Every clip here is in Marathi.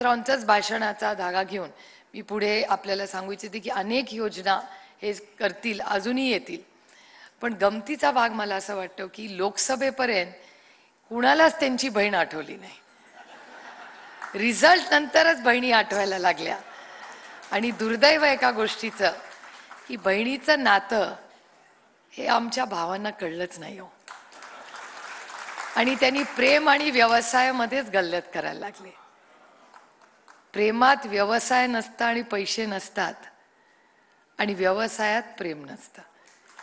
रावांच्याच भाषणाचा धागा घेऊन मी पुढे आपल्याला सांगू इच्छिते की अनेक योजना हे करतील, अजूनही येतील. पण गमतीचा भाग मला असं वाटतं की लोकसभेपर्यंत कुणालाच त्यांची बहीण आठवली नाही. रिझल्ट नंतरच बहिणी आठवायला लागल्या. आणि दुर्दैव एका गोष्टीचं की बहिणीचं नातं हे आमच्या भावांना कळलंच नाही हो. आणि त्यांनी प्रेम आणि व्यवसायामध्येच गल्लत करायला लागले. प्रेमात व्यवसाय नसता आणि पैसे नसतात आणि व्यवसायात प्रेम नसतं.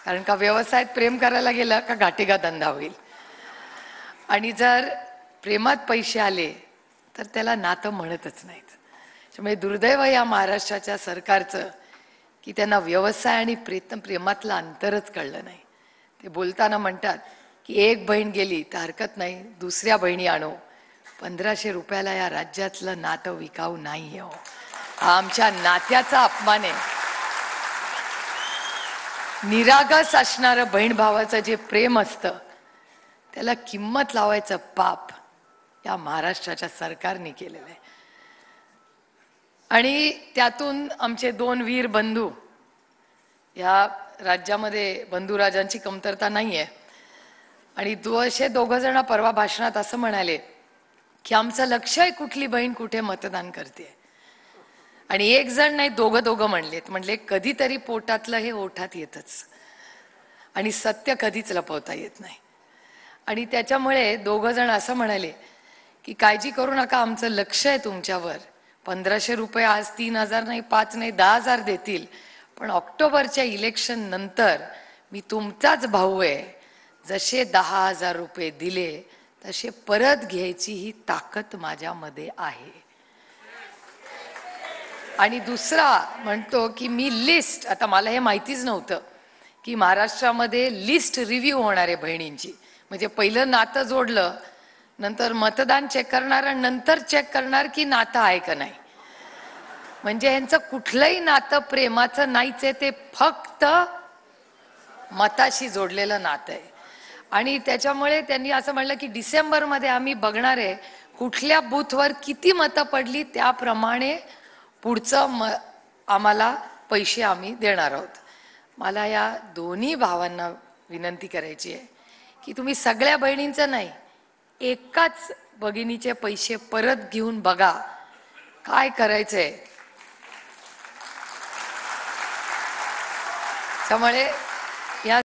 कारण का व्यवसायात प्रेम करायला गेलं का घाटेगा धंदा होईल. आणि जर प्रेमात पैसे आले तर त्याला नातं म्हणतच नाहीत. त्यामुळे दुर्दैव या महाराष्ट्राच्या सरकारचं की त्यांना व्यवसाय आणि प्रेमातलं अंतरच कळलं नाही. ते बोलताना म्हणतात की एक बहीण गेली तर हरकत नाही, दुसऱ्या बहिणी आणू. 1500 रुपयाला या राज्यातलं नातं विकाऊ नाही हो. आमच्या नात्याचा अपमान आहे. निरागस असणारं बहीण भावाचं जे प्रेम असतं त्याला किंमत लावायचं पाप या महाराष्ट्राच्या सरकारने केलेलं आहे. आणि त्यातून आमचे 2 वीर बंधू, या राज्यामध्ये बंधुराजांची कमतरता नाही आहे. आणि असे 2 जण परवा भाषणात असं म्हणाले की आमचं लक्ष आहे कुठली बहीण कुठे मतदान करते. आणि एक जण नाही, दोघं म्हणलेत. म्हणले कधीतरी पोटातलं हे ओठात येतच आणि सत्य कधीच लपवता येत नाही. आणि त्याच्यामुळे 2 जण असं म्हणाले की काळजी करू नका, आमचं लक्ष आहे तुमच्यावर. 1500 रुपये आज 3000 नाही, 5 नाही, 10,000 देतील, पण ऑक्टोबरच्या इलेक्शन नंतर मी तुमचाच भाऊ आहे. जसे 10,000 रुपये दिले तसे परत घ्यायची ही ताकद माझ्यामध्ये आहे. आणि दुसरा म्हणतो की मी लिस्ट, आता मला हे माहितीच नव्हतं की महाराष्ट्रामध्ये लिस्ट रिव्ह्यू होणार आहे बहिणींची. म्हणजे पहिलं नातं जोडलं, नंतर मतदान चेक करणार आणि नंतर चेक करणार की नातं आहे का नाही. म्हणजे यांचं कुठलंही नातं प्रेमाचं नाहीच आहे, ते फक्त मताशी जोडलेलं नातं आहे. आणि त्याच्यामुळे त्यांनी असं म्हणलं की डिसेंबरमध्ये आम्ही बघणार आहे कुठल्या बूथवर किती मतं पडली, त्याप्रमाणे पुढचं आम्हाला पैसे आम्ही देणार आहोत. मला या दोन्ही भावांना विनंती करायची आहे की तुम्ही सगळ्या बहिणींचं नाही, एकाच भगिनीचे पैसे परत घेऊन बघा काय करायचंय. त्यामुळे